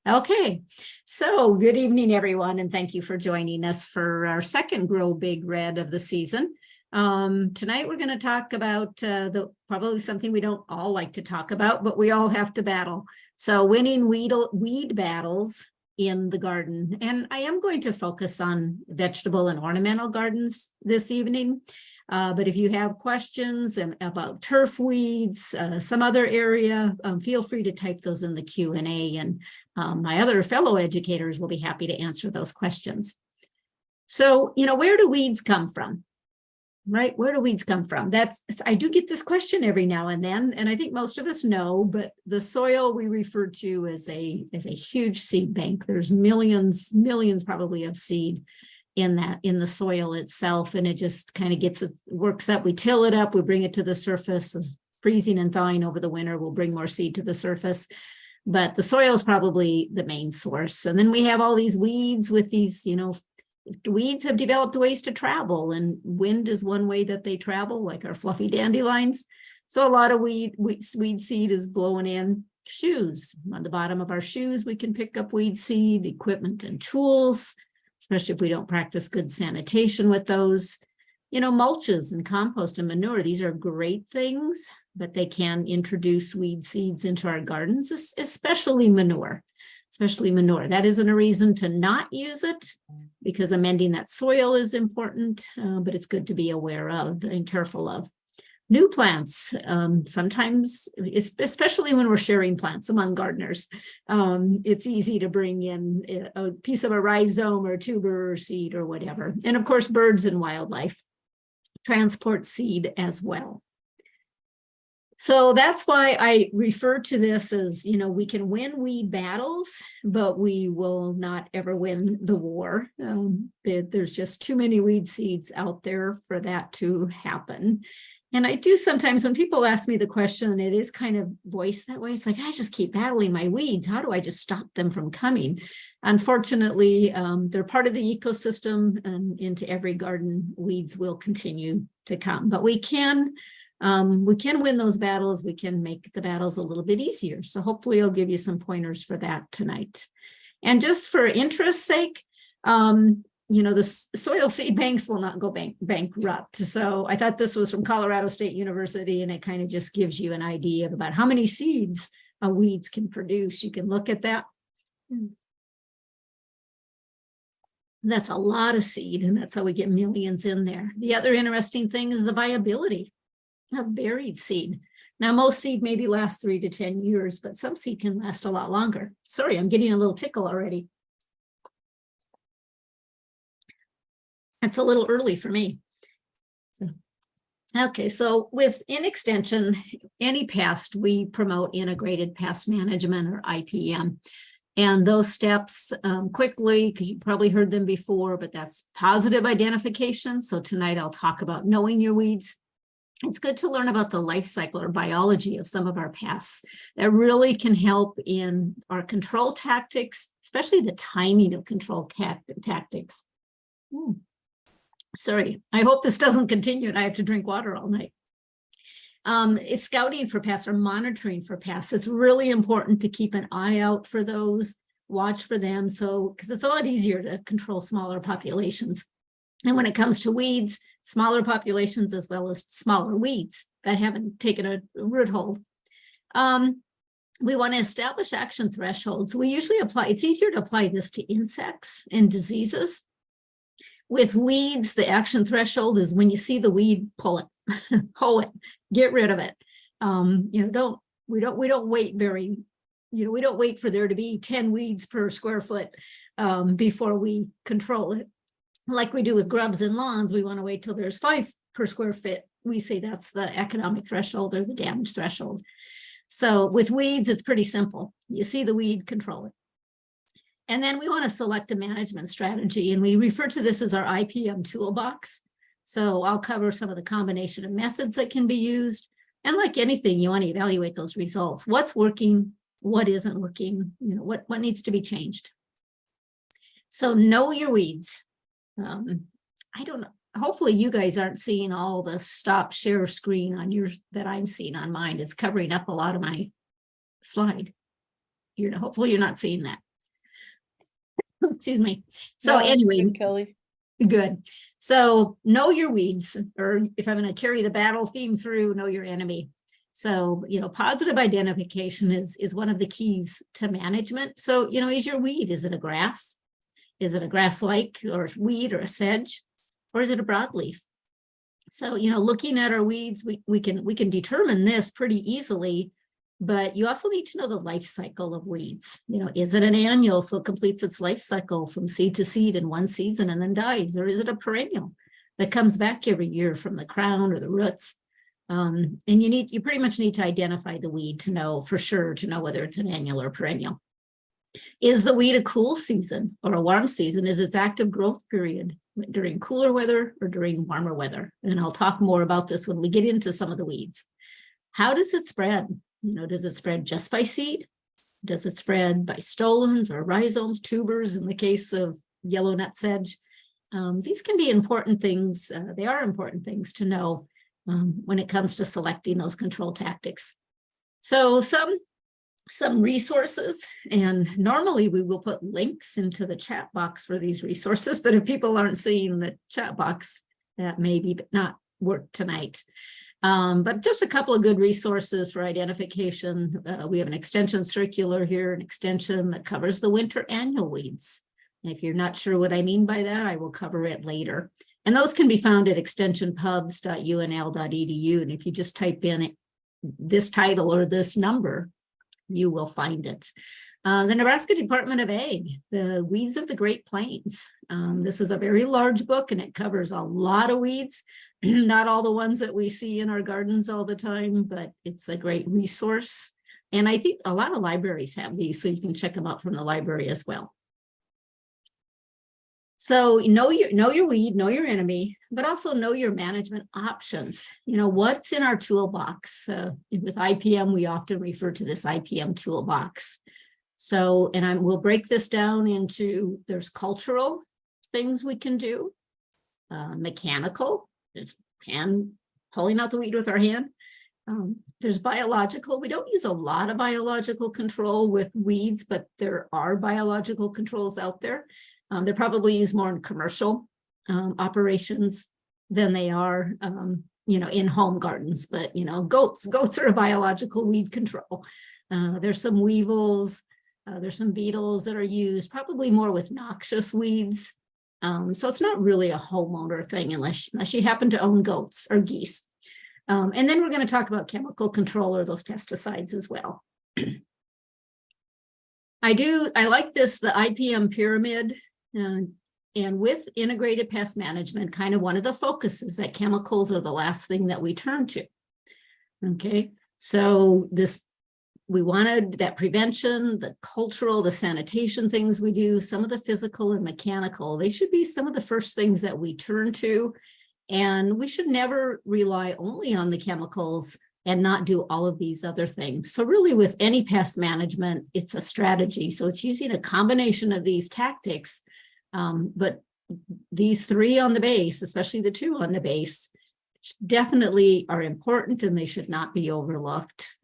Okay, so good evening, everyone, and thank you for joining us for our second Grow Big Red of the season. Tonight we're going to talk about probably something we don't all like to talk about, but we all have to battle. So winning weed battles in the garden. And I am going to focus on vegetable and ornamental gardens this evening. But if you have questions about turf weeds, some other area, feel free to type those in the Q&A, and my other fellow educators will be happy to answer those questions. So, where do weeds come from? Right? Where do weeds come from? I do get this question every now and then, and I think most of us know, but the soil we refer to as a huge seed bank. There's millions probably of seed in the soil itself, and it just kind of works up. We till it up, we bring it to the surface. As freezing and thawing over the winter will bring more seed to the surface, but the soil is probably the main source. And then we have all these weeds with these, weeds have developed ways to travel, and wind is one way that they travel, like our fluffy dandelions. So a lot of weed seed is blowing in. Shoes, on the bottom of our shoes, we can pick up weed seed, equipment and tools, especially if we don't practice good sanitation with those. Mulches and compost and manure, these are great things, but they can introduce weed seeds into our gardens, especially manure. That isn't a reason to not use it, because amending that soil is important, but it's good to be aware of and careful of. New plants, sometimes, especially when we're sharing plants among gardeners, it's easy to bring in a piece of a rhizome or tuber or seed or whatever. And of course, birds and wildlife transport seed as well. So that's why I refer to this as, we can win weed battles, but we will not ever win the war. There's just too many weed seeds out there for that to happen. And I do sometimes, when people ask me the question, it is kind of voiced that way. It's like, I just keep battling my weeds. How do I just stop them from coming? Unfortunately, they're part of the ecosystem, and into every garden, weeds will continue to come. But we can win those battles. We can make the battles a little bit easier. So hopefully I'll give you some pointers for that tonight. And just for interest's sake, the soil seed banks will not go bankrupt. So I thought this was from Colorado State University, and it kind of just gives you an idea about how many seeds weeds can produce. You can look at that. That's a lot of seed, and that's how we get millions in there. The other interesting thing is the viability of buried seed. Now, most seed maybe lasts 3 to 10 years, but some seed can last a lot longer. Sorry, I'm getting a little tickle already. It's a little early for me. So within Extension, any pest, we promote integrated pest management, or IPM. And those steps, quickly, because you probably heard them before, but that's positive identification. So tonight I'll talk about knowing your weeds. It's good to learn about the life cycle or biology of some of our pests. That really can help in our control tactics, especially the timing of control tactics. Sorry, I hope this doesn't continue and I have to drink water all night. It's scouting for pests or monitoring for pests. It's really important to keep an eye out for those, watch for them, because it's a lot easier to control smaller populations. And when it comes to weeds, smaller populations as well as smaller weeds that haven't taken a root hold. We want to establish action thresholds. We usually it's easier to apply this to insects and diseases. With weeds, the action threshold is when you see the weed, pull it, hoe it, get rid of it. We don't wait we don't wait for there to be 10 weeds per square foot before we control it. Like we do with grubs and lawns, we want to wait till there's 5 per square foot. We say that's the economic threshold or the damage threshold. So with weeds, it's pretty simple. You see the weed, control it. And then we want to select a management strategy, and we refer to this as our IPM toolbox. So I'll cover some of the combination of methods that can be used. And like anything, you want to evaluate those results. What's working? What isn't working? What needs to be changed? So know your weeds. I don't know. Hopefully you guys aren't seeing all the stop share screen on yours that I'm seeing on mine. It's covering up a lot of my slide. Hopefully you're not seeing that. excuse me. So No, anyway, good, Kelly. good. So know your weeds, or if I'm going to carry the battle theme through, know your enemy. So, positive identification is one of the keys to management. So, is your weed, is it a grass? Is it a grass-like or weed or a sedge? Or is it a broadleaf? So, looking at our weeds, we can determine this pretty easily, but you also need to know the life cycle of weeds. Is it an annual, so it completes its life cycle from seed to seed in one season and then dies? Or is it a perennial that comes back every year from the crown or the roots? And you pretty much need to identify the weed to know for sure, to know whether it's an annual or perennial. Is the weed a cool season or a warm season? Is its active growth period during cooler weather or during warmer weather? And I'll talk more about this when we get into some of the weeds. How does it spread? Does it spread just by seed? Does it spread by stolons or rhizomes, tubers in the case of yellow nut sedge? These can be important things. They are important things to know when it comes to selecting those control tactics. So some resources, and normally we will put links into the chat box for these resources, but if people aren't seeing the chat box, that may be not work tonight. But just a couple of good resources for identification. We have an extension circular here, an extension that covers the winter annual weeds. And if you're not sure what I mean by that, I will cover it later. And those can be found at extensionpubs.unl.edu. And if you just type in this title or this number, you will find it. The Nebraska Department of Ag, the Weeds of the Great Plains. This is a very large book and it covers a lot of weeds, not all the ones that we see in our gardens all the time, but it's a great resource. And I think a lot of libraries have these, so you can check them out from the library as well. So know your weed, know your enemy, but also know your management options. What's in our toolbox. With IPM, we often refer to this IPM toolbox. So, and we'll break this down into, there's cultural things we can do, mechanical, just pulling out the weed with our hand. There's biological. We don't use a lot of biological control with weeds, but there are biological controls out there. They're probably used more in commercial operations than they are, in home gardens. But, goats are a biological weed control. There's some weevils. There's some beetles that are used, probably more with noxious weeds. So it's not really a homeowner thing unless you happen to own goats or geese. And then we're going to talk about chemical control or those pesticides as well. I like this, the IPM pyramid. And with integrated pest management, kind of one of the focuses that chemicals are the last thing that we turn to. Okay, so we wanted that prevention, the cultural, the sanitation things we do, some of the physical and mechanical, they should be some of the first things that we turn to. And we should never rely only on the chemicals and not do all of these other things. So really with any pest management, it's a strategy. So it's using a combination of these tactics. But these three on the base, especially the two on the base, definitely are important and they should not be overlooked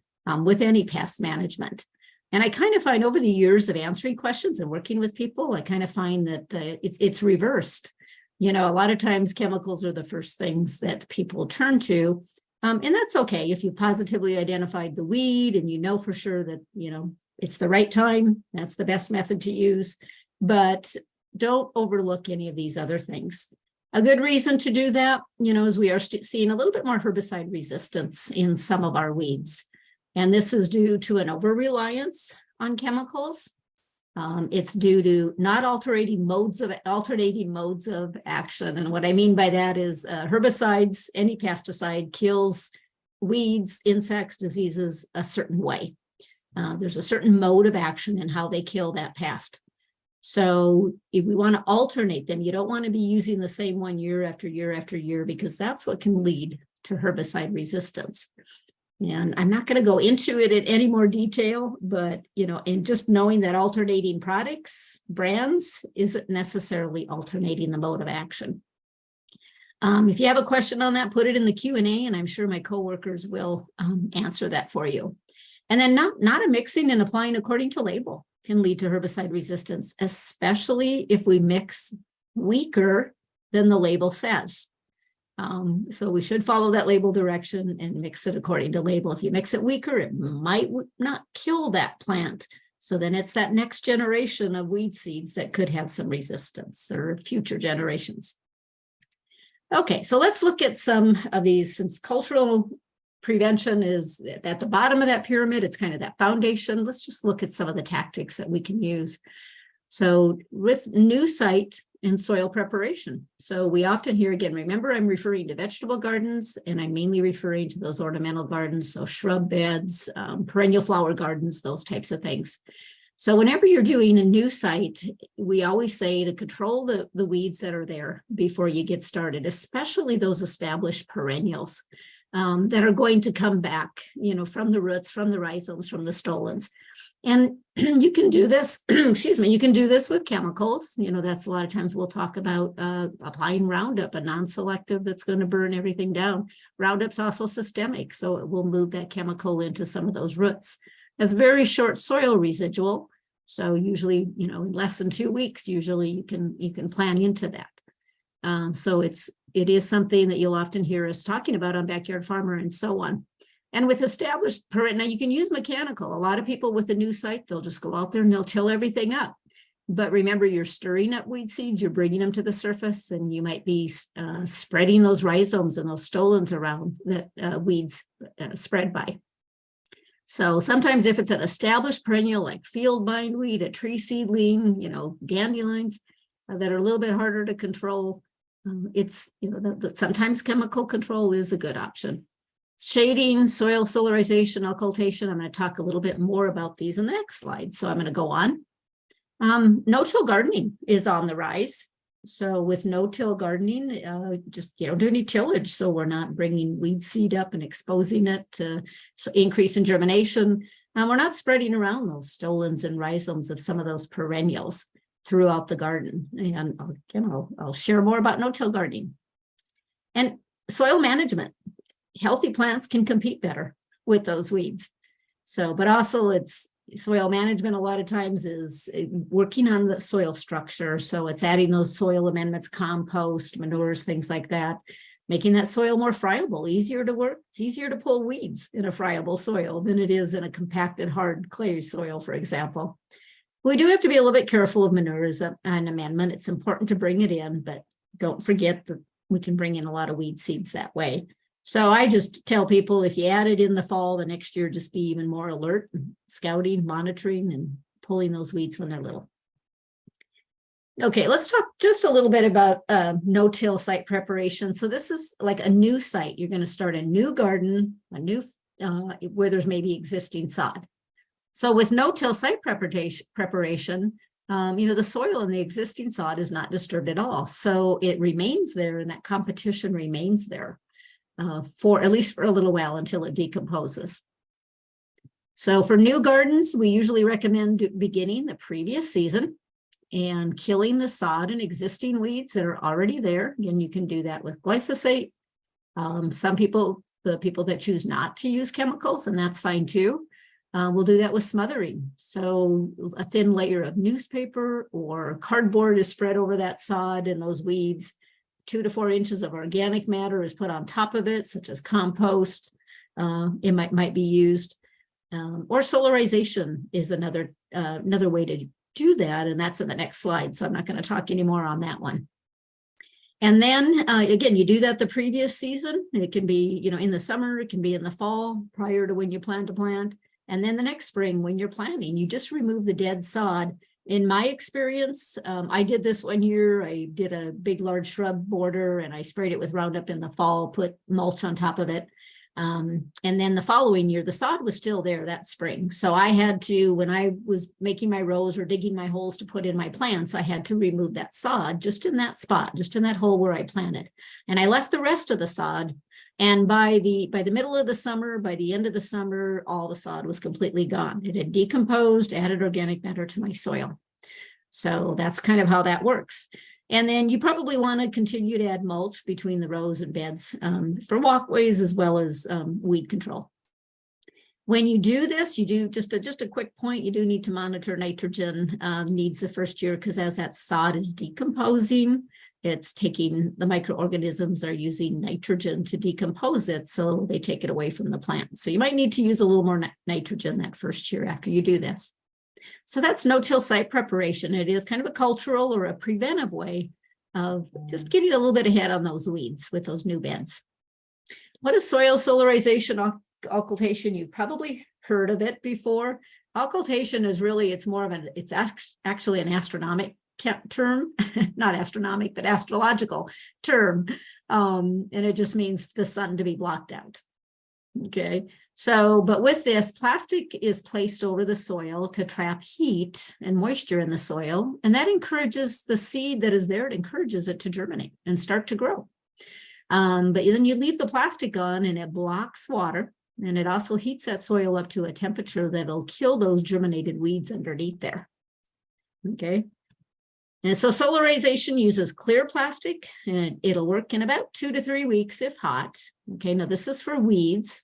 with any pest management. And I kind of find over the years of answering questions and working with people, I kind of find that it's reversed. A lot of times chemicals are the first things that people turn to. And that's okay if you positively identified the weed and you know for sure that, it's the right time, that's the best method to use. But don't overlook any of these other things. A good reason to do that, is we are seeing a little bit more herbicide resistance in some of our weeds. And this is due to an over-reliance on chemicals. It's due to not alternating modes of action. And what I mean by that is herbicides, any pesticide kills weeds, insects, diseases a certain way. There's a certain mode of action in how they kill that pest. So if we want to alternate them, you don't want to be using the same one year after year after year, because that's what can lead to herbicide resistance. And I'm not going to go into it in any more detail, but, in just knowing that alternating brands isn't necessarily alternating the mode of action. If you have a question on that, put it in the Q&A, and I'm sure my coworkers will answer that for you. And then not a mixing and applying according to label. can lead to herbicide resistance, especially if we mix weaker than the label says. So we should follow that label direction and mix it according to label. If you mix it weaker, it might not kill that plant. So then it's that next generation of weed seeds that could have some resistance, or future generations. Okay, so let's look at some of these. Since cultural prevention is at the bottom of that pyramid, it's kind of that foundation. Let's just look at some of the tactics that we can use. So with new site and soil preparation. So we often hear, again, remember I'm referring to vegetable gardens, and I'm mainly referring to those ornamental gardens, so shrub beds, perennial flower gardens, those types of things. So whenever you're doing a new site, we always say to control the weeds that are there before you get started, especially those established perennials that are going to come back, from the roots, from the rhizomes, from the stolons. And you can do this, excuse me, you can do this with chemicals. That's a lot of times we'll talk about applying Roundup, a non-selective that's going to burn everything down. Roundup's also systemic, so it will move that chemical into some of those roots. Has very short soil residual, so usually, in less than 2 weeks, usually you can plan into that. So it is something that you'll often hear us talking about on Backyard Farmer and so on. And with established now you can use mechanical. A lot of people with a new site, they'll just go out there and they'll till everything up. But remember, you're stirring up weed seeds, you're bringing them to the surface, and you might be spreading those rhizomes and those stolons around that weeds spread by. So sometimes if it's an established perennial like field bindweed, a tree seedling, dandelions that are a little bit harder to control, it's, sometimes chemical control is a good option. Shading, soil solarization, occultation. I'm going to talk a little bit more about these in the next slide. So I'm going to go on. No-till gardening is on the rise. So with no-till gardening, just you don't do any tillage. So we're not bringing weed seed up and exposing it to increase in germination. And we're not spreading around those stolons and rhizomes of some of those perennials throughout the garden. And I'll share more about no-till gardening. And soil management. Healthy plants can compete better with those weeds. So, but also it's soil management a lot of times is working on the soil structure. So it's adding those soil amendments, compost, manures, things like that, making that soil more friable, easier to work. It's easier to pull weeds in a friable soil than it is in a compacted hard clay soil, for example. We do have to be a little bit careful of manures and amendment. It's important to bring it in, but don't forget that we can bring in a lot of weed seeds that way. So I just tell people, if you add it in the fall, the next year, just be even more alert, scouting, monitoring, and pulling those weeds when they're little. Okay, let's talk just a little bit about no-till site preparation. So this is like a new site. You're going to start a new garden, where there's maybe existing sod. So with no-till site preparation, the soil in the existing sod is not disturbed at all. So it remains there, and that competition remains there. For at least for a little while until it decomposes. So for new gardens, we usually recommend beginning the previous season and killing the sod and existing weeds that are already there. And you can do that with glyphosate. Some people, the people that choose not to use chemicals, and that's fine too, we'll do that with smothering. So a thin layer of newspaper or cardboard is spread over that sod and those weeds. 2 to 4 inches of organic matter is put on top of it, such as compost. It might be used, or solarization is another way to do that, and that's in the next slide. So I'm not going to talk anymore on that one. And then again, you do that the previous season. It can be, in the summer. It can be in the fall prior to when you plan to plant, and then the next spring when you're planting, you just remove the dead sod. In my experience, I did this one year. I did a big, large shrub border, and I sprayed it with Roundup in the fall, put mulch on top of it. And then the following year, the sod was still there that spring. So I had to, when I was making my rows or digging my holes to put in my plants, I had to remove that sod just in that spot, just in that hole where I planted. And I left the rest of the sod. And by the middle of the summer, by the end of the summer, all the sod was completely gone. It had decomposed, added organic matter to my soil. So that's kind of how that works. And then you probably want to continue to add mulch between the rows and beds for walkways as well as weed control. When you do this, you do just a quick point, you do need to monitor nitrogen needs the first year, because as that sod is decomposing, it's taking, the microorganisms are using nitrogen to decompose it, so they take it away from the plant. So you might need to use a little more nitrogen that first year after you do this. So that's no-till site preparation. It is kind of a cultural or a preventive way of just getting a little bit ahead on those weeds with those new beds. What is soil solarization? Occultation, you've probably heard of it before. Occultation is really, it's more of an, it's actually an astronomic term, not astronomic, but astrological term. And it just means the sun to be blocked out. Okay, so, but with this, plastic is placed over the soil to trap heat and moisture in the soil, and that encourages the seed that is there, it encourages it to germinate and start to grow. But then you leave the plastic on and it blocks water, and it also heats that soil up to a temperature that'll kill those germinated weeds underneath there. Okay. And so solarization uses clear plastic, and it'll work in about 2 to 3 weeks if hot. Okay, now this is for weeds.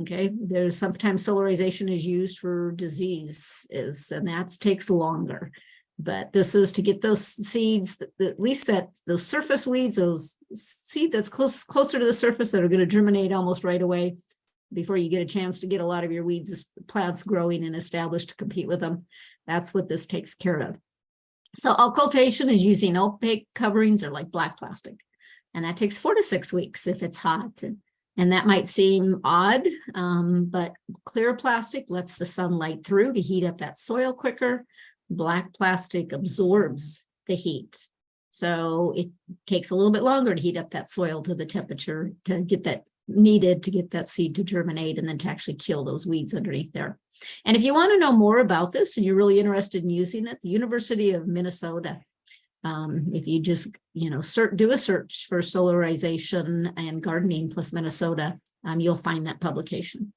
Okay, there's sometimes solarization is used for diseases, and that takes longer. But this is to get those seeds, at least that those surface weeds, those seed that's closer to the surface that are going to germinate almost right away before you get a chance to get a lot of your weeds plants growing and established to compete with them. That's what this takes care of. So occultation is using opaque coverings or like black plastic, and that takes 4 to 6 weeks if it's hot. And that might seem odd, but clear plastic lets the sunlight through to heat up that soil quicker. Black plastic absorbs the heat. So it takes a little bit longer to heat up that soil to the temperature to get that needed to get that seed to germinate and then to actually kill those weeds underneath there. And if you want to know more about this and you're really interested in using it, the University of Minnesota, if you just, do a search for solarization and gardening plus Minnesota, you'll find that publication.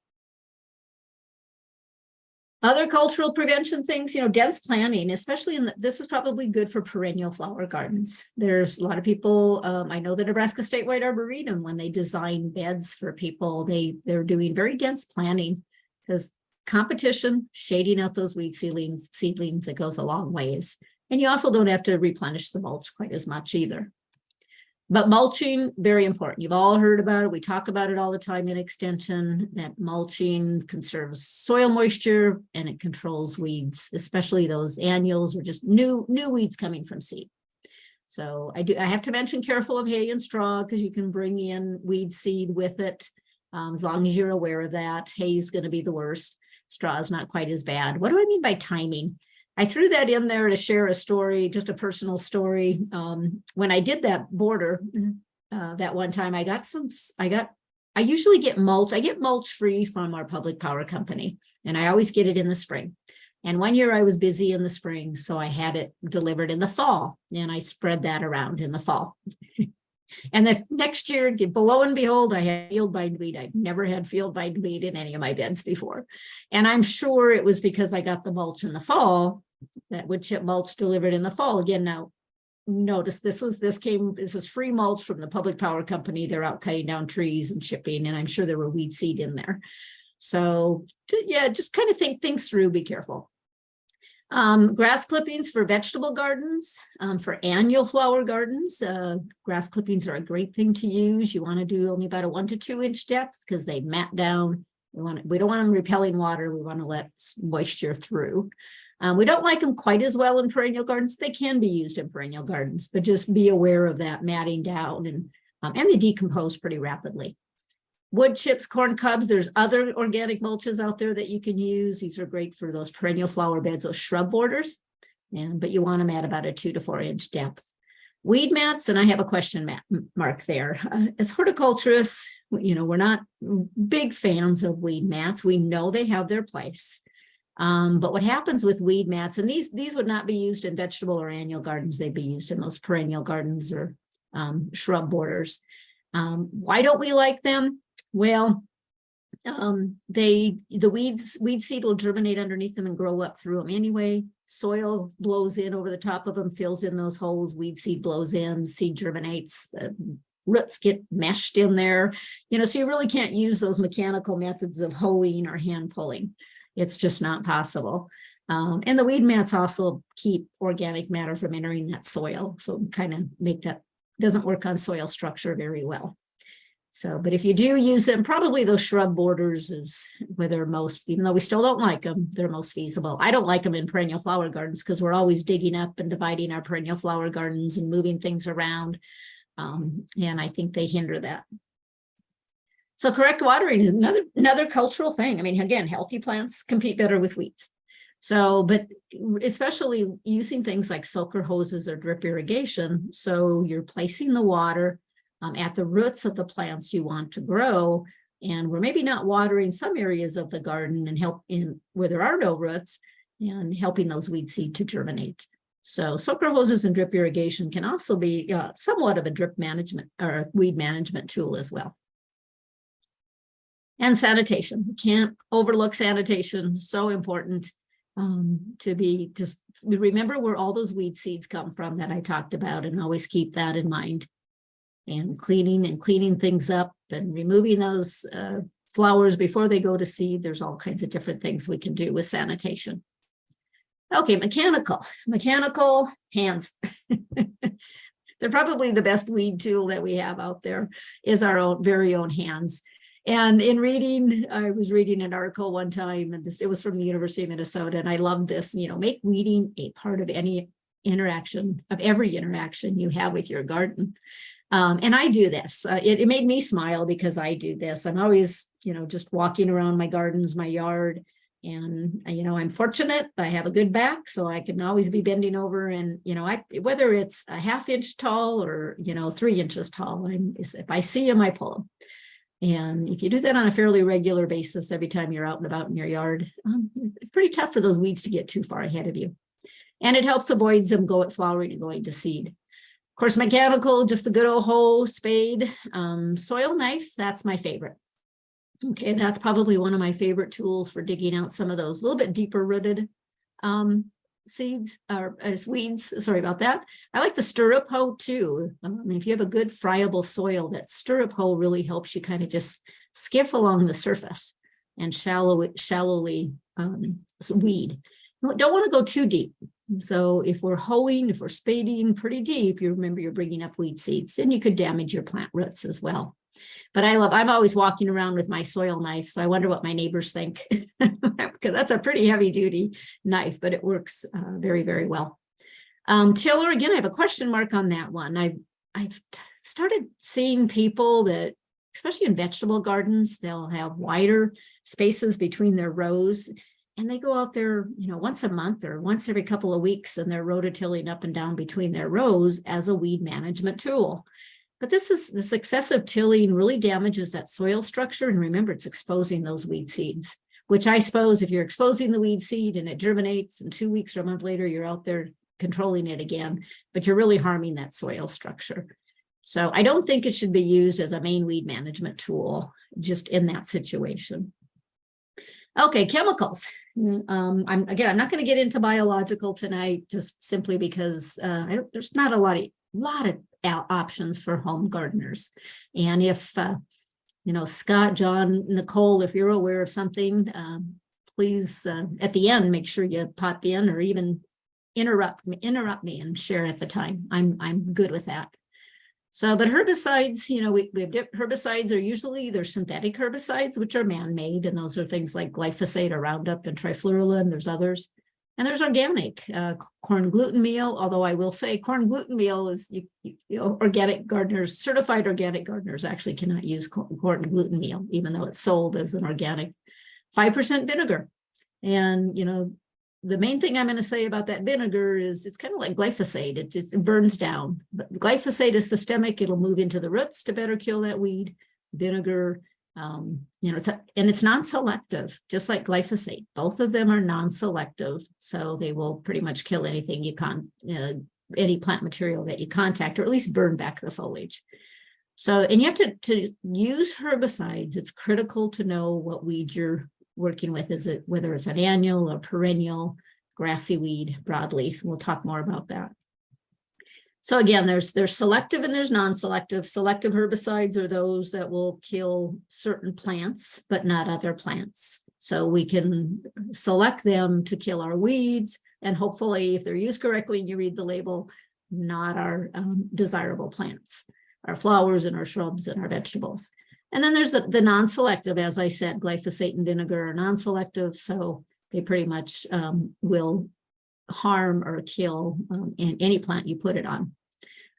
Other cultural prevention things, dense planting, especially this is probably good for perennial flower gardens. There's a lot of people, I know the Nebraska Statewide Arboretum, when they design beds for people, they're doing very dense planting, because competition, shading out those weed seedlings, it goes a long ways. And you also don't have to replenish the mulch quite as much either. But mulching, very important. You've all heard about it. We talk about it all the time in Extension, that mulching conserves soil moisture and it controls weeds, especially those annuals or just new weeds coming from seed. So I have to mention careful of hay and straw, because you can bring in weed seed with it, as long as you're aware of that. Hay is going to be the worst. Straw is not quite as bad. What do I mean by timing? I threw that in there to share a story, just a personal story. When I did that border that one time, I usually get mulch. I get mulch free from our public power company, and I always get it in the spring. And one year I was busy in the spring, so I had it delivered in the fall, and I spread that around in the fall. And the next year, below and behold, I had field bindweed. I'd never had field bindweed in any of my beds before. And I'm sure it was because I got the mulch in the fall, that wood chip mulch delivered in the fall. Again, now notice this was free mulch from the public power company. They're out cutting down trees and shipping, and I'm sure there were weed seed in there. So yeah, just kind of think things through, be careful. Grass clippings for vegetable gardens, for annual flower gardens. Grass clippings are a great thing to use. You want to do only about a 1 to 2 inch depth, because they mat down. We don't want them repelling water. We want to let moisture through. We don't like them quite as well in perennial gardens. They can be used in perennial gardens, but just be aware of that matting down, and they decompose pretty rapidly. Wood chips, corn cobs, there's other organic mulches out there that you can use. These are great for those perennial flower beds, those shrub borders, but you want them at about a 2 to 4 inch depth. Weed mats, and I have a question mark there. As horticulturists, we're not big fans of weed mats. We know they have their place. But what happens with weed mats, and these would not be used in vegetable or annual gardens, they'd be used in those perennial gardens or shrub borders. Why don't we like them? Well, the weed seed will germinate underneath them and grow up through them anyway. Soil blows in over the top of them, fills in those holes, weed seed blows in, seed germinates, roots get meshed in there, so you really can't use those mechanical methods of hoeing or hand pulling. It's just not possible. And the weed mats also keep organic matter from entering that soil. So kind of make that, doesn't work on soil structure very well. So, but if you do use them, probably those shrub borders is where they're most, even though we still don't like them, they're most feasible. I don't like them in perennial flower gardens because we're always digging up and dividing our perennial flower gardens and moving things around. And I think they hinder that. So correct watering is another cultural thing. I mean, again, healthy plants compete better with weeds. So, but especially using things like soaker hoses or drip irrigation. So you're placing the water at the roots of the plants you want to grow. And we're maybe not watering some areas of the garden and help in where there are no roots and helping those weed seed to germinate. So soaker hoses and drip irrigation can also be somewhat of a drip management or a weed management tool as well. And sanitation. We can't overlook sanitation. So important to be just remember where all those weed seeds come from that I talked about, and always keep that in mind. And cleaning things up and removing those flowers before they go to seed. There's all kinds of different things we can do with sanitation. Okay, mechanical hands. They're probably the best weed tool that we have out there is our own very own hands. And in reading, I was reading an article one time, and it was from the University of Minnesota, and I love this, make weeding a part of every interaction you have with your garden. And I do this. It made me smile because I do this. I'm always, just walking around my gardens, my yard, and, I'm fortunate. I have a good back, so I can always be bending over and, whether it's a 1/2 inch tall or, 3 inches tall, if I see them, I pull them. And if you do that on a fairly regular basis, every time you're out and about in your yard, it's pretty tough for those weeds to get too far ahead of you. And it helps avoid them flowering and going to seed. Of course, mechanical, just a good old hoe, spade, soil knife, that's my favorite. Okay, that's probably one of my favorite tools for digging out some of those little bit deeper rooted seeds or weeds. Sorry about that. I like the stirrup hoe too. If you have a good friable soil, that stirrup hoe really helps you kind of just skiff along the surface and shallowly weed. You don't want to go too deep. So if we're hoeing, if we're spading pretty deep, you remember you're bringing up weed seeds, and you could damage your plant roots as well. But I'm always walking around with my soil knife, so I wonder what my neighbors think, because that's a pretty heavy duty knife, but it works very, very well. Tiller, again, I have a question mark on that one. I've started seeing people that, especially in vegetable gardens, they'll have wider spaces between their rows. And they go out there, once a month or once every couple of weeks, and they're rototilling up and down between their rows as a weed management tool. But this excessive tilling really damages that soil structure. And remember, it's exposing those weed seeds, which I suppose if you're exposing the weed seed and it germinates, and 2 weeks or a month later, you're out there controlling it again, but you're really harming that soil structure. So I don't think it should be used as a main weed management tool, just in that situation. Okay, chemicals. I'm not going to get into biological tonight, just simply because there's not a lot of options for home gardeners. And if Scott, John, Nicole, if you're aware of something, please at the end make sure you pop in, or even interrupt me and share at the time. I'm good with that. So, but herbicides, we have herbicides are usually they're synthetic herbicides, which are man-made, and those are things like glyphosate or Roundup and trifluralin, and there's others. And there's organic corn gluten meal, although I will say corn gluten meal is, organic gardeners, certified organic gardeners actually cannot use corn gluten meal, even though it's sold as an organic. 5% vinegar. And, the main thing I'm going to say about that vinegar is it's kind of like glyphosate. It just burns down. But glyphosate is systemic. It'll move into the roots to better kill that weed. Vinegar, it's non-selective, just like glyphosate. Both of them are non-selective, so they will pretty much kill anything any plant material that you contact, or at least burn back the foliage. So, and you have to use herbicides. It's critical to know what weed you're working with, whether it's an annual or perennial, grassy weed, broadleaf. We'll talk more about that. So again, there's selective and there's non-selective. Selective herbicides are those that will kill certain plants, but not other plants. So we can select them to kill our weeds, and hopefully if they're used correctly and you read the label, not our desirable plants, our flowers and our shrubs and our vegetables. And then there's the non-selective, as I said, glyphosate and vinegar are non-selective, so they pretty much will harm or kill in any plant you put it on.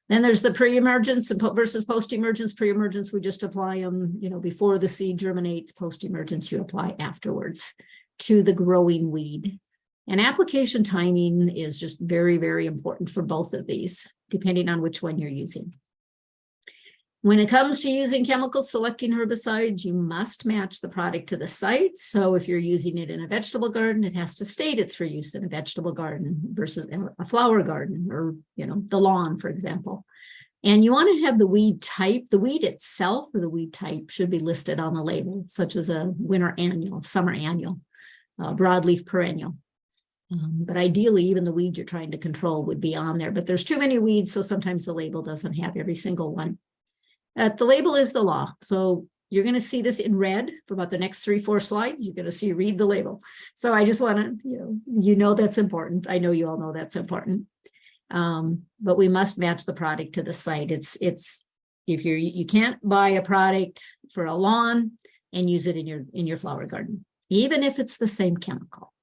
Then there's the pre-emergence versus post-emergence. Pre-emergence, we just apply them, before the seed germinates. Post-emergence, you apply afterwards to the growing weed. And application timing is just very, very important for both of these, depending on which one you're using. When it comes to using chemicals, selecting herbicides, you must match the product to the site. So if you're using it in a vegetable garden, it has to state it's for use in a vegetable garden versus a flower garden, or, the lawn, for example. And you want to have the weed type. The weed itself or the weed type should be listed on the label, such as a winter annual, summer annual, broadleaf perennial. But ideally, even the weed you're trying to control would be on there. But there's too many weeds, so sometimes the label doesn't have every single one. The label is the law. So you're going to see this in red for about the next 3-4 slides. You're going to read the label. So I just want to, that's important. I know you all know that's important. But we must match the product to the site. It's if you can't buy a product for a lawn and use it in your flower garden, even if it's the same chemical.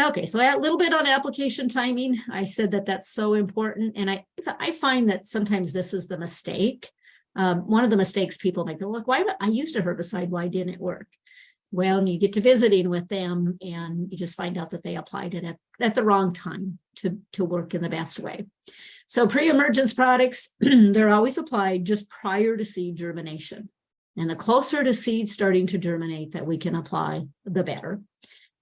Okay, so a little bit on application timing. I said that that's so important, and I find that sometimes this is the mistake. One of the mistakes people make, they're like, why I used a herbicide, why didn't it work? Well, and you get to visiting with them and you just find out that they applied it at the wrong time to work in the best way. So pre-emergence products, they're always applied just prior to seed germination. And the closer to seed starting to germinate that we can apply, the better.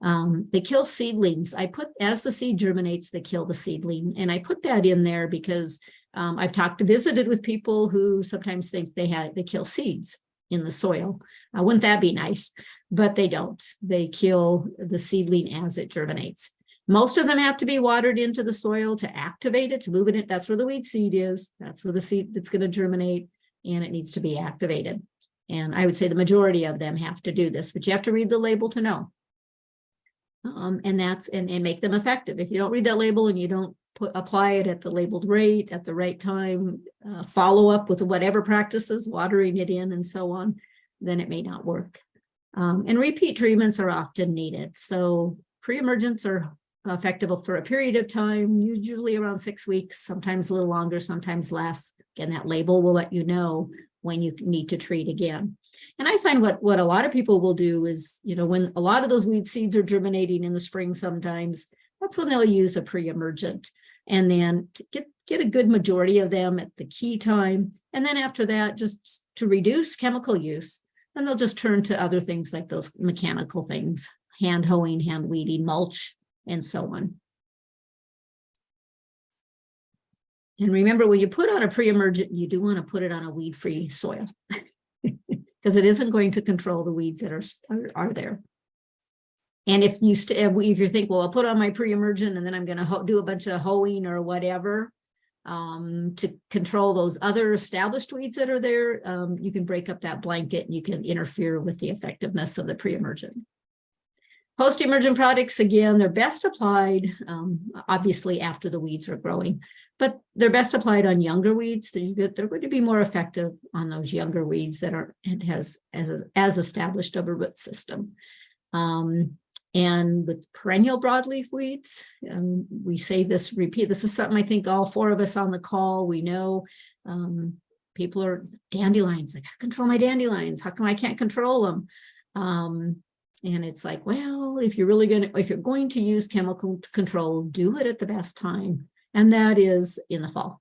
They kill seedlings. As the seed germinates, they kill the seedling. And I put that in there because I've visited with people who sometimes think they kill seeds in the soil. Wouldn't that be nice? But they don't. They kill the seedling as it germinates. Most of them have to be watered into the soil to activate it, to move it in. That's where the weed seed is. That's where the seed that's going to germinate, and it needs to be activated. And I would say the majority of them have to do this, but you have to read the label to know. And make them effective. If you don't read that label and you don't apply it at the labeled rate at the right time, follow up with whatever practices, watering it in and so on, then it may not work. And repeat treatments are often needed. So pre-emergence are effective for a period of time, usually around 6 weeks, sometimes a little longer, sometimes less. Again, that label will let you know when you need to treat again. And I find what a lot of people will do is, when a lot of those weed seeds are germinating in the spring sometimes, that's when they'll use a pre-emergent. And then to get a good majority of them at the key time. And then after that, just to reduce chemical use, then they'll just turn to other things like those mechanical things, hand hoeing, hand weeding, mulch, and so on. And remember, when you put on a pre-emergent, you do want to put it on a weed-free soil because it isn't going to control the weeds that are there. And if you think, well, I'll put on my pre-emergent and then I'm going to do a bunch of hoeing or whatever to control those other established weeds that are there, you can break up that blanket and you can interfere with the effectiveness of the pre-emergent. Post-emergent products, again, they're best applied, obviously, after the weeds are growing, but they're best applied on younger weeds. They're going to be more effective on those younger weeds that has as established of a root system. And with perennial broadleaf weeds, we say this, repeat, this is something I think all 4 of us on the call, we know. People are dandelions, like, I control my dandelions. How come I can't control them? And it's like, well, if you're going to use chemical control, do it at the best time. And that is in the fall,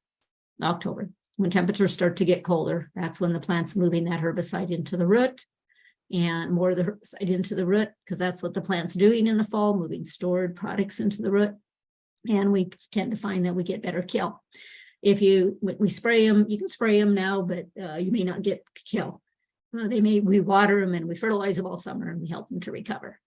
October, when temperatures start to get colder. That's when the plant's moving that herbicide into the root, and more of the herbicide into the root, because that's what the plant's doing in the fall, moving stored products into the root. And we tend to find that we get better kill. We spray them, you can spray them now, but you may not get kill. We water them and we fertilize them all summer and we help them to recover.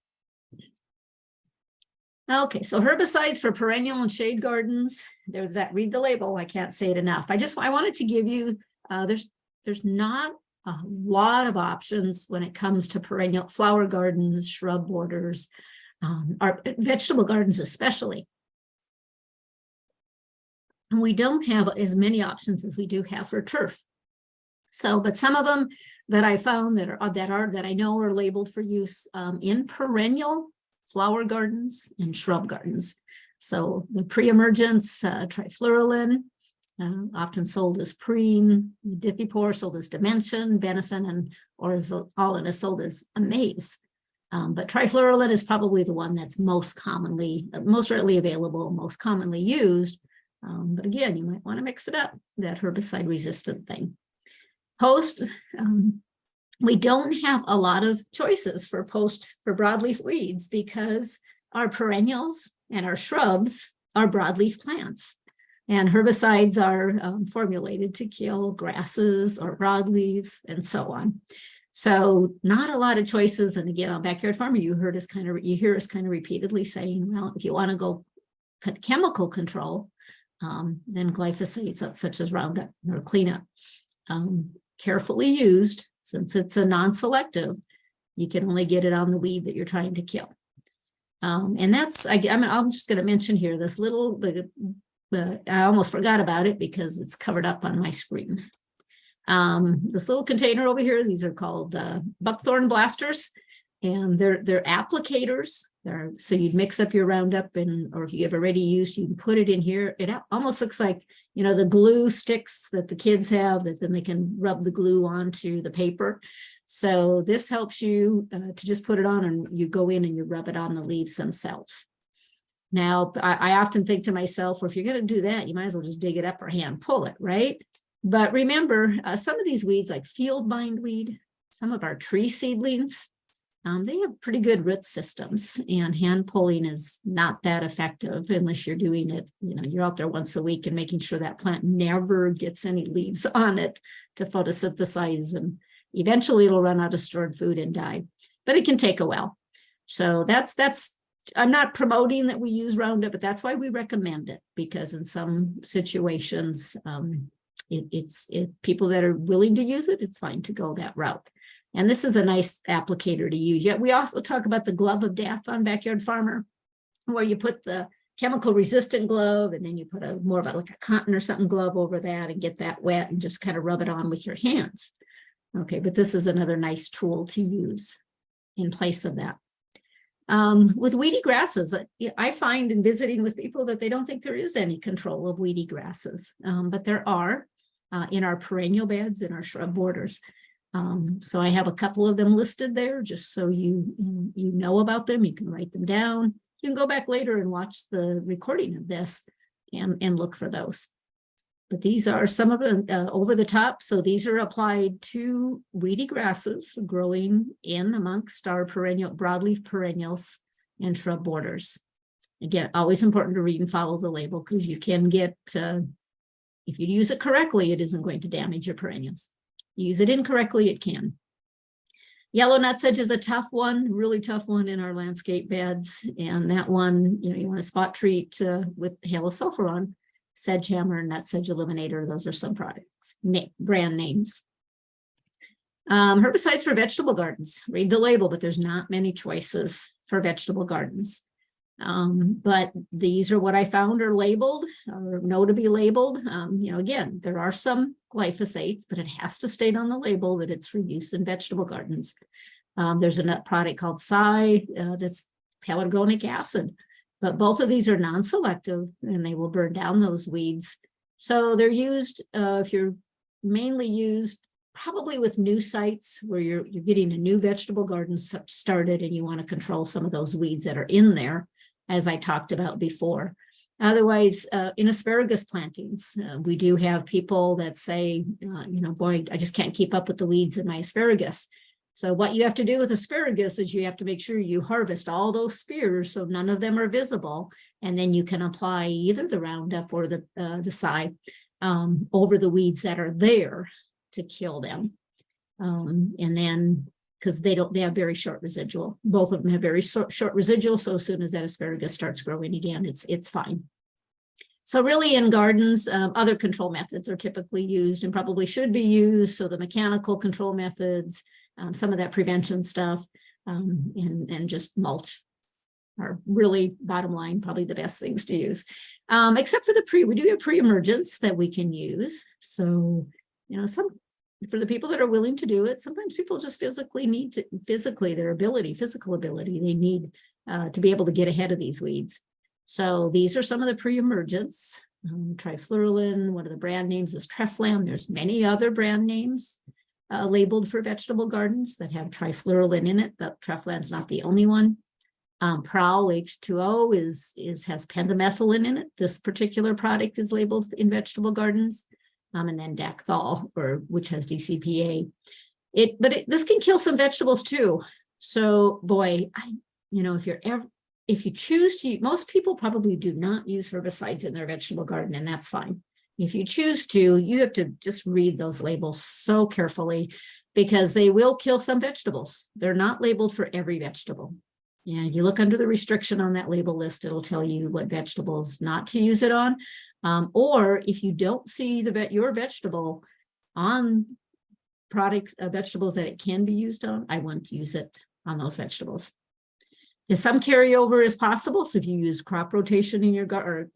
Okay, so herbicides for perennial and shade gardens. There's that, read the label. I can't say it enough. I wanted to give you, there's not a lot of options when it comes to perennial flower gardens, shrub borders, our vegetable gardens especially. And we don't have as many options as we do have for turf. So, but some of them that I found that I know are labeled for use in perennial flower gardens and shrub gardens. So the pre-emergence trifluralin, often sold as Preen, the Dithipor sold as Dimension, Benefin, and Orzolan is sold as Amaze. But trifluralin is probably the one that's most readily available, most commonly used. But again, you might want to mix it up, that herbicide resistant thing. Post, we don't have a lot of choices for broadleaf weeds because our perennials and our shrubs are broadleaf plants. And herbicides are formulated to kill grasses or broadleaves and so on. So not a lot of choices. And again, on Backyard Farmer, you hear us kind of repeatedly saying, well, if you want to go chemical control, then glyphosate such as Roundup or Cleanup, carefully used, since it's a non-selective, you can only get it on the weed that you're trying to kill. And that's, I'm just going to mention here this little, I almost forgot about it because it's covered up on my screen. This little container over here, these are called buckthorn blasters, and they're applicators. So you'd mix up your Roundup, or if you have already used, you can put it in here. It almost looks like, you know, the glue sticks that the kids have that then they can rub the glue onto the paper. So this helps you to just put it on, and you go in and you rub it on the leaves themselves. Now, I often think to myself, well, if you're going to do that, you might as well just dig it up or hand pull it, right? But remember, some of these weeds like field bindweed, some of our tree seedlings, they have pretty good root systems, and hand pulling is not that effective unless you're doing it, you know, you're out there once a week and making sure that plant never gets any leaves on it to photosynthesize, and eventually it'll run out of stored food and die, but it can take a while. So I'm not promoting that we use Roundup, but that's why we recommend it, because in some situations, people that are willing to use it, it's fine to go that route. And this is a nice applicator to use. Yet we also talk about the glove of death on Backyard Farmer, where you put the chemical resistant glove, and then you put more of like a cotton or something glove over that and get that wet and just kind of rub it on with your hands. Okay, but this is another nice tool to use in place of that. With weedy grasses, I find in visiting with people that they don't think there is any control of weedy grasses, but there are in our perennial beds, in our shrub borders. So I have a couple of them listed there just so you know about them. You can write them down. You can go back later and watch the recording of this and look for those. But these are some of them over the top. So these are applied to weedy grasses growing in amongst our broadleaf perennials and shrub borders. Again, always important to read and follow the label, because you can get, if you use it correctly, it isn't going to damage your perennials. Use it incorrectly, it can. Yellow nutsedge is a tough one, really tough one in our landscape beds. And that one, you want to spot treat with halosulfuron, sedgehammer, nutsedge eliminator. Those are some products, brand names. Herbicides for vegetable gardens. Read the label, but there's not many choices for vegetable gardens. But these are what I found are labeled or know to be labeled. Again, there are some glyphosates, but it has to state on the label that it's for use in vegetable gardens. There's a nut product called Psy that's pelargonic acid, but both of these are non-selective and they will burn down those weeds. So they're used, if you're mainly used probably with new sites where you're getting a new vegetable garden started and you want to control some of those weeds that are in there, as I talked about before. Otherwise, in asparagus plantings, we do have people that say, boy, I just can't keep up with the weeds in my asparagus. So what you have to do with asparagus is you have to make sure you harvest all those spears so none of them are visible, and then you can apply either the Roundup or the Psy over the weeds that are there to kill them. And then because they have very short residual. Both of them have very short residual. So as soon as that asparagus starts growing again, it's fine. So really in gardens, other control methods are typically used and probably should be used. So the mechanical control methods, some of that prevention stuff, and just mulch are really, bottom line, probably the best things to use. Except for we do have pre-emergence that we can use. So, for the people that are willing to do it, sometimes people just physically need to, physical ability, they need to be able to get ahead of these weeds. So these are some of the pre-emergence. Trifluralin, one of the brand names is Treflan. There's many other brand names labeled for vegetable gardens that have trifluralin in it. But Treflan's not the only one. Prowl H2O has pendimethalin in it. This particular product is labeled in vegetable gardens. And then Dacthal, which has DCPA. This can kill some vegetables too. So boy, if you choose to, most people probably do not use herbicides in their vegetable garden, and that's fine. If you choose to, you have to just read those labels so carefully because they will kill some vegetables. They're not labeled for every vegetable. And if you look under the restriction on that label list, it'll tell you what vegetables not to use it on. Or if you don't see your vegetable on vegetables that it can be used on, I wouldn't use it on those vegetables. There's some carryover is possible. So if you use crop rotation in your garden,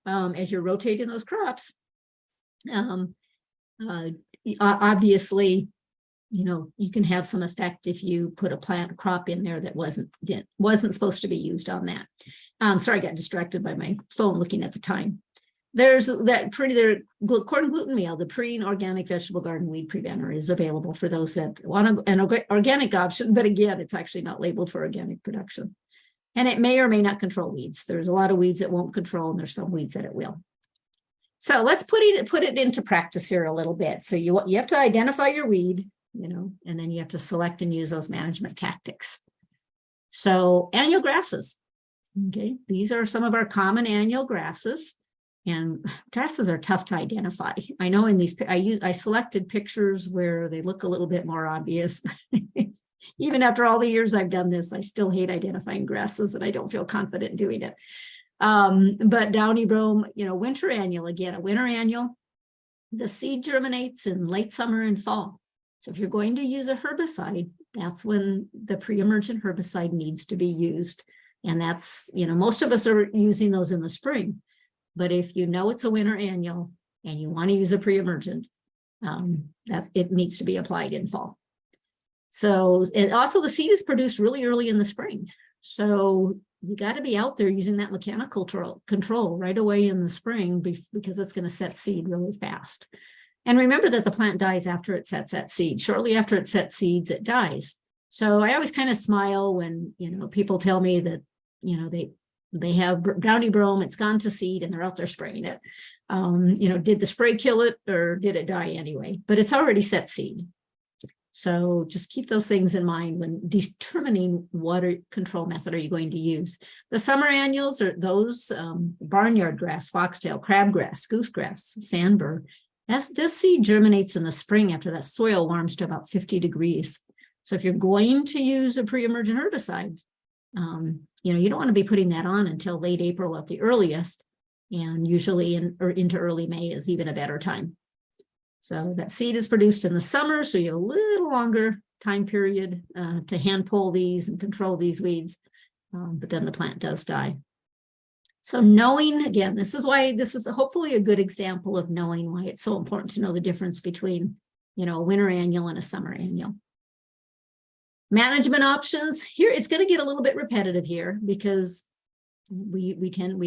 as you're rotating those crops, obviously, you can have some effect if you put a plant crop in there that wasn't supposed to be used on that. Sorry, I got distracted by my phone looking at the time. There's corn gluten meal, the Preen organic vegetable garden weed preventer is available for those that want an organic option, but again, it's actually not labeled for organic production. And it may or may not control weeds. There's a lot of weeds it won't control, and there's some weeds that it will. So let's put it into practice here a little bit. So you have to identify your weed, and then you have to select and use those management tactics. So annual grasses. Okay, these are some of our common annual grasses. And grasses are tough to identify. I know in these, I selected pictures where they look a little bit more obvious. Even after all the years I've done this, I still hate identifying grasses and I don't feel confident doing it. But downy brome, winter annual, again, a winter annual, the seed germinates in late summer and fall. So if you're going to use a herbicide, that's when the pre-emergent herbicide needs to be used. And that's, most of us are using those in the spring. But if it's a winter annual and you want to use a pre-emergent, it needs to be applied in fall. So, and also the seed is produced really early in the spring. So you got to be out there using that mechanical control right away in the spring because it's going to set seed really fast. And remember that the plant dies after it sets that seed. Shortly after it sets seeds, it dies. So I always kind of smile when, people tell me that, they have downy brome, it's gone to seed and they're out there spraying it. Did the spray kill it or did it die anyway? But it's already set seed. So just keep those things in mind when determining what control method are you going to use. The summer annuals are those barnyard grass, foxtail, crabgrass, goosegrass, sandbur. This seed germinates in the spring after that soil warms to about 50 degrees. So if you're going to use a pre-emergent herbicide, you don't want to be putting that on until late April at the earliest, and usually into early May is even a better time. So that seed is produced in the summer, so you have a little longer time period to hand pull these and control these weeds, but then the plant does die. So knowing, again, this is hopefully a good example of knowing why it's so important to know the difference between, a winter annual and a summer annual. Management options here, it's going to get a little bit repetitive here because we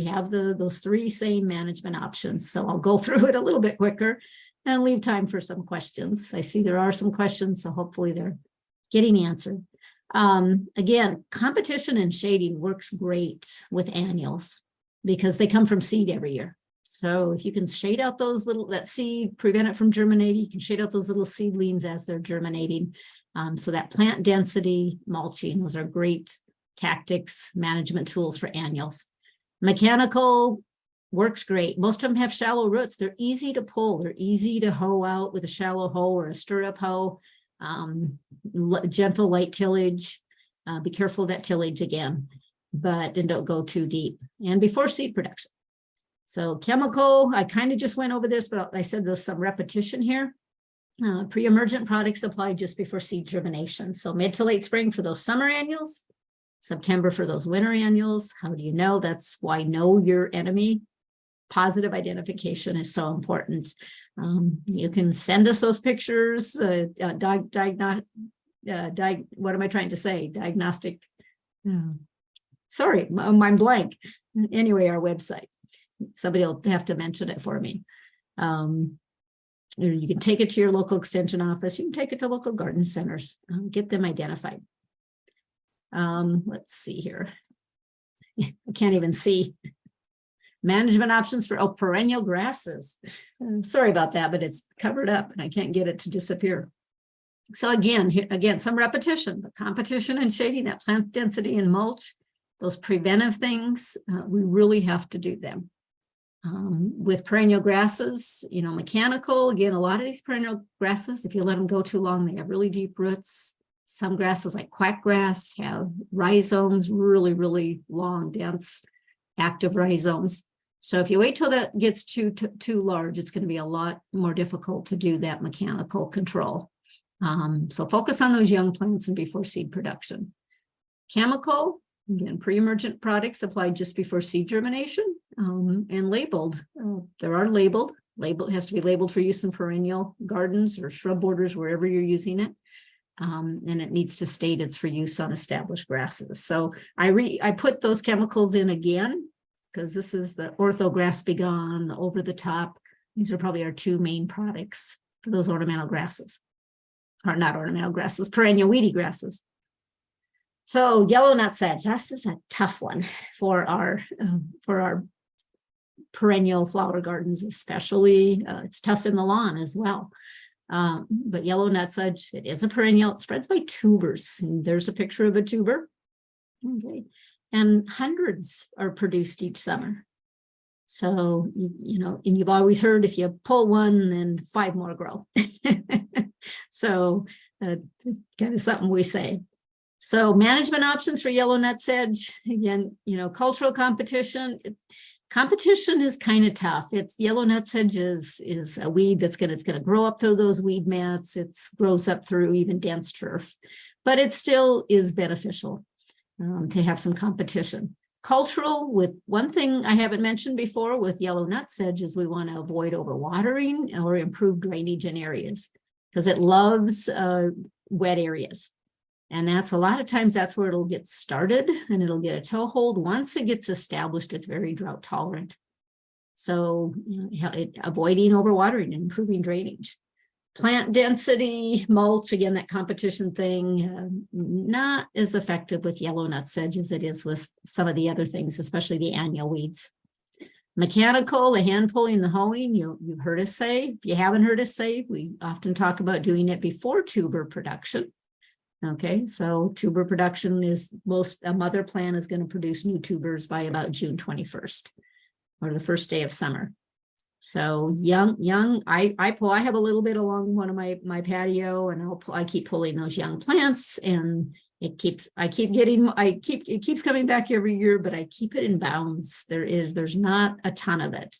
have those three same management options. So I'll go through it a little bit quicker and leave time for some questions. I see there are some questions, so hopefully they're getting answered. Again, competition and shading works great with annuals because they come from seed every year. So if you can shade out that seed, prevent it from germinating, you can shade out those little seedlings as they're germinating. So that plant density, mulching, those are great tactics, management tools for annuals. Mechanical works great. Most of them have shallow roots. They're easy to pull. They're easy to hoe out with a shallow hoe or a stirrup hoe. Gentle light tillage. Be careful of that tillage again, and don't go too deep. And before seed production. So chemical, I kind of just went over this, but I said there's some repetition here. Pre-emergent products applied just before seed germination. So mid to late spring for those summer annuals, September for those winter annuals. How do you know? That's why know your enemy. Positive identification is so important. You can send us those pictures, what am I trying to say? Diagnostic. Sorry, I'm blank. Anyway, our website. Somebody will have to mention it for me. You can take it to your local extension office. You can take it to local garden centers. Get them identified. Let's see here. I can't even see. Management options for perennial grasses. Sorry about that, but it's covered up and I can't get it to disappear. So again, some repetition, but competition and shading, that plant density and mulch, those preventive things, we really have to do them. With perennial grasses, mechanical, again, a lot of these perennial grasses, if you let them go too long, they have really deep roots. Some grasses like quackgrass have rhizomes, really, really long, dense, active rhizomes. So if you wait till that gets too large, it's going to be a lot more difficult to do that mechanical control. So focus on those young plants and before seed production. Chemical, again, pre-emergent products applied just before seed germination and labeled. There are labeled. It has to be labeled for use in perennial gardens or shrub borders, wherever you're using it. And it needs to state it's for use on established grasses. So I put those chemicals in again, because this is the Ortho-Grass Begone, the over the top. These are probably our two main products for those ornamental grasses, or not ornamental grasses, perennial weedy grasses. So yellow nut sedge, this is a tough one for our perennial flower gardens, especially. It's tough in the lawn as well. But yellow nut sedge, it is a perennial. It spreads by tubers. And there's a picture of a tuber. Okay. And hundreds are produced each summer. So, and you've always heard if you pull one, then 5 more grow. So kind of something we say. So management options for yellow nut sedge, again, cultural competition. Competition is kind of tough. It's yellow nut sedge is a weed it's going to grow up through those weed mats. It grows up through even dense turf, but it still is beneficial to have some competition. Cultural, with one thing I haven't mentioned before with yellow nut sedge is we want to avoid overwatering or improve drainage in areas because it loves wet areas. And that's a lot of times that's where it'll get started and it'll get a toehold. Once it gets established, it's very drought tolerant. So avoiding overwatering and improving drainage. Plant density, mulch, again, that competition thing, not as effective with yellow nut sedge as it is with some of the other things, especially the annual weeds. Mechanical, the hand pulling, the hoeing, you've heard us say. If you haven't heard us say, we often talk about doing it before tuber production. Okay, so tuber production is a mother plant is going to produce new tubers by about June 21st or the first day of summer. So I have a little bit along one of my patio, and I keep pulling those young plants, and it keeps coming back every year, but I keep it in bounds. There's not a ton of it.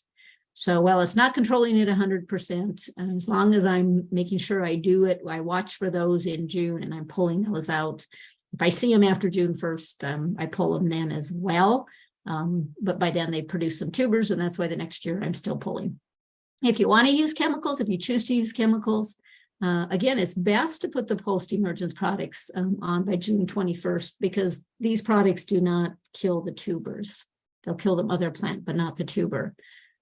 So while it's not controlling it 100%, as long as I'm making sure I do it, I watch for those in June and I'm pulling those out. If I see them after June 1st, I pull them then as well. But by then they produce some tubers, and that's why the next year I'm still pulling. If you want to use chemicals, if you choose to use chemicals, again, it's best to put the post-emergence products on by June 21st, because these products do not kill the tubers. They'll kill the mother plant, but not the tuber.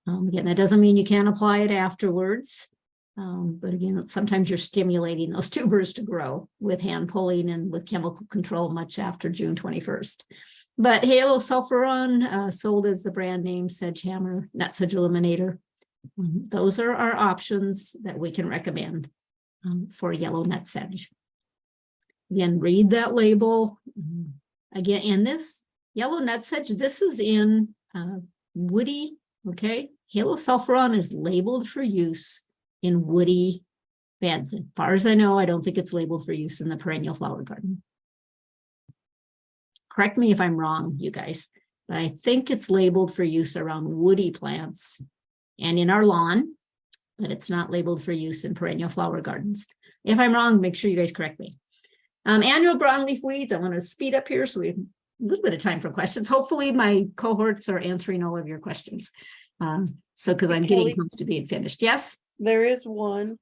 Again, that doesn't mean you can't apply it afterwards. But again, sometimes you're stimulating those tubers to grow with hand pulling and with chemical control much after June 21st. But Halo Sulfuron, sold as the brand name Sedgehammer Nut Sedge Eliminator. Those are our options that we can recommend for yellow nut sedge. Again, read that label. Again, and this yellow nut sedge, this is in woody. Okay, Halo Sulfuron is labeled for use in woody beds. As far as I know, I don't think it's labeled for use in the perennial flower garden. Correct me if I'm wrong, you guys, but I think it's labeled for use around woody plants and in our lawn, but it's not labeled for use in perennial flower gardens. If I'm wrong, make sure you guys correct me. Annual broadleaf weeds, I want to speed up here so we have a little bit of time for questions. Hopefully my cohorts are answering all of your questions. Because I'm getting close to being finished. Yes? There is one.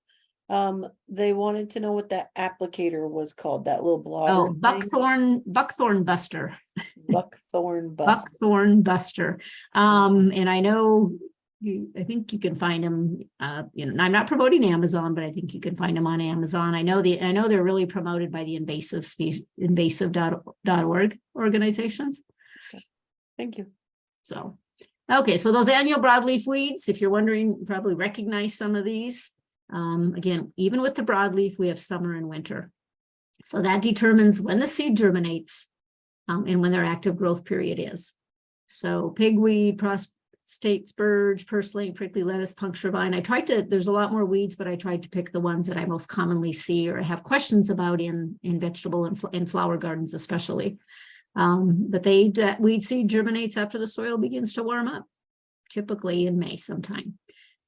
They wanted to know what that applicator was called, that little blotter. Oh, buckthorn buster. Buckthorn buster. Buckthorn buster. And I know I think you can find them, I'm not promoting Amazon, but I think you can find them on Amazon. I know they're really promoted by the invasive.org organizations. Okay. Thank you. So, okay. So those annual broadleaf weeds, if you're wondering, you probably recognize some of these. Again, even with the broadleaf, we have summer and winter. So that determines when the seed germinates and when their active growth period is. So pigweed, prostate spurge, purslane, prickly lettuce, puncture vine. There's a lot more weeds, but I tried to pick the ones that I most commonly see or have questions about in vegetable and flower gardens especially. But weed seed germinates after the soil begins to warm up, typically in May sometime.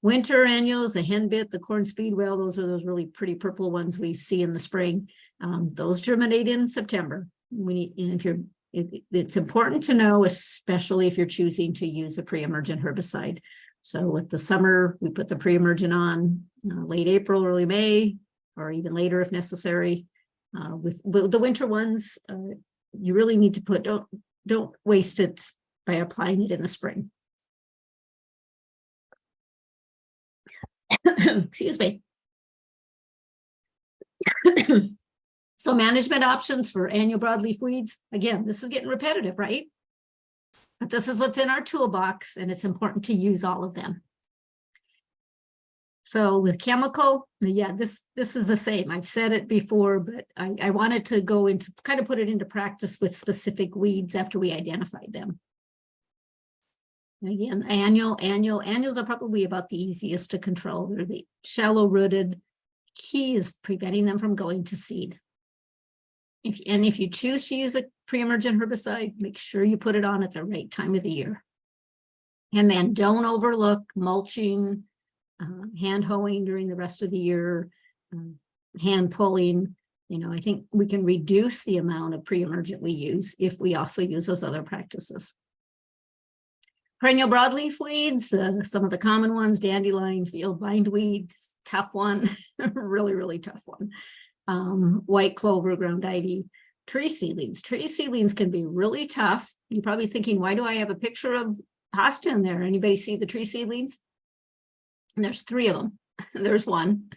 Winter annuals, the henbit, the corn speedwell, those are those really pretty purple ones we see in the spring. Those germinate in September. It's important to know, especially if you're choosing to use a pre-emergent herbicide. So with the summer, we put the pre-emergent on late April, early May, or even later if necessary. With the winter ones, you really need to don't waste it by applying it in the spring. Excuse me. So management options for annual broadleaf weeds. Again, this is getting repetitive, right? But this is what's in our toolbox, and it's important to use all of them. So with chemical, yeah, this is the same. I've said it before, but I wanted to go into kind of put it into practice with specific weeds after we identified them. Again, annuals are probably about the easiest to control. They're the shallow rooted. Key is preventing them from going to seed. If you choose to use a pre-emergent herbicide, make sure you put it on at the right time of the year. And then don't overlook mulching, hand hoeing during the rest of the year, hand pulling. I think we can reduce the amount of pre-emergent we use if we also use those other practices. Perennial broadleaf weeds, some of the common ones, dandelion, field bindweed, tough one, really, really tough one. White clover, ground ivy, tree seedlings. Tree seedlings can be really tough. You're probably thinking, why do I have a picture of hosta in there? Anybody see the tree seedlings? And there's 3 of them. There's one.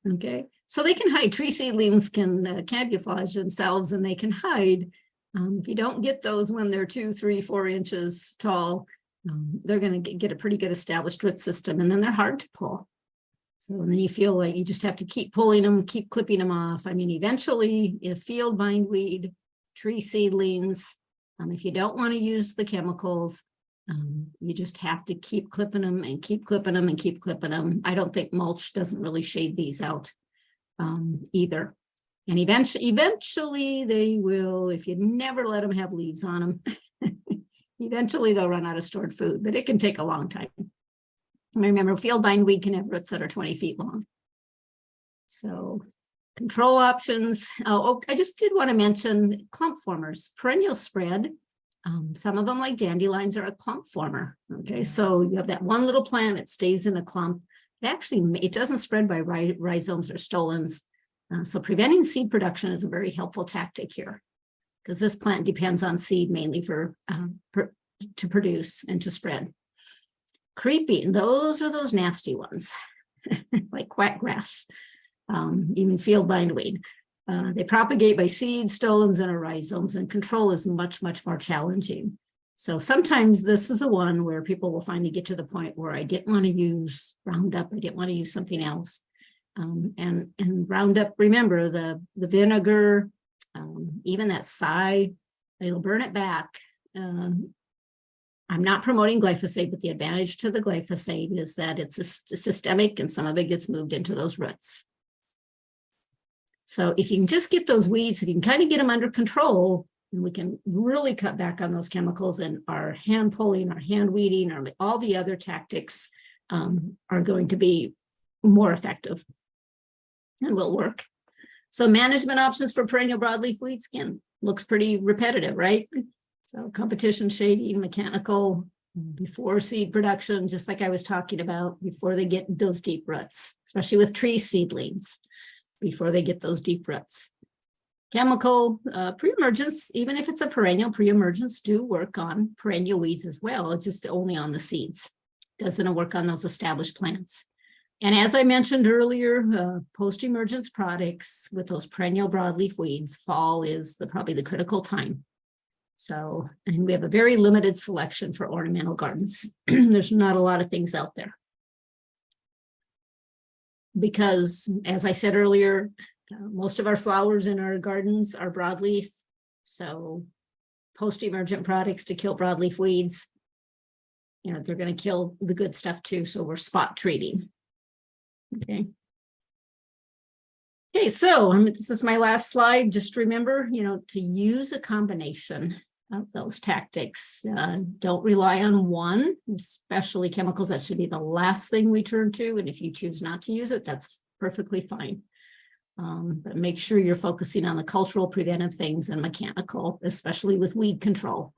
Okay, so they can hide. Tree seedlings can camouflage themselves, and they can hide. If you don't get those when they're 2, 3, 4 inches tall, they're going to get a pretty good established root system, and then they're hard to pull. So then you feel like you just have to keep pulling them, keep clipping them off. I mean, eventually, if field bindweed, tree seedlings, if you don't want to use the chemicals, you just have to keep clipping them and keep clipping them and keep clipping them. I don't think mulch doesn't really shade these out either. And eventually they will, if you never let them have leaves on them, eventually they'll run out of stored food, but it can take a long time. Remember, field bindweed can have roots that are 20 feet long. So control options. Oh, I just did want to mention clump formers, perennial spread. Some of them, like dandelions, are a clump former. Okay, so you have that one little plant that stays in a clump. It doesn't spread by rhizomes or stolons. So preventing seed production is a very helpful tactic here, because this plant depends on seed mainly to produce and to spread. Creeping, those are those nasty ones, like quackgrass, even field bindweed. They propagate by seeds, stolons, and rhizomes, and control is much, much more challenging. So sometimes this is the one where people will finally get to the point where I didn't want to use Roundup, I didn't want to use something else. And Roundup, remember the vinegar, even that side, it'll burn it back. I'm not promoting glyphosate, but the advantage to the glyphosate is that it's systemic, and some of it gets moved into those roots. So if you can just get those weeds, if you can kind of get them under control, and we can really cut back on those chemicals, and our hand pulling, our hand weeding, or all the other tactics are going to be more effective and will work. So management options for perennial broadleaf weeds, again, looks pretty repetitive, right? So competition shading, mechanical, before seed production, just like I was talking about, before they get those deep roots, especially with tree seedlings, before they get those deep roots. Chemical pre-emergence, even if it's a perennial, pre-emergence do work on perennial weeds as well, just only on the seeds. Doesn't work on those established plants. And as I mentioned earlier, post-emergence products with those perennial broadleaf weeds, fall is probably the critical time. So, and we have a very limited selection for ornamental gardens. There's not a lot of things out there. Because, as I said earlier, most of our flowers in our gardens are broadleaf. So post-emergent products to kill broadleaf weeds, they're going to kill the good stuff too. So we're spot treating. Okay. Okay, so this is my last slide. Just remember, to use a combination of those tactics. Don't rely on one, especially chemicals. That should be the last thing we turn to. And if you choose not to use it, that's perfectly fine. But make sure you're focusing on the cultural preventive things and mechanical, especially with weed control.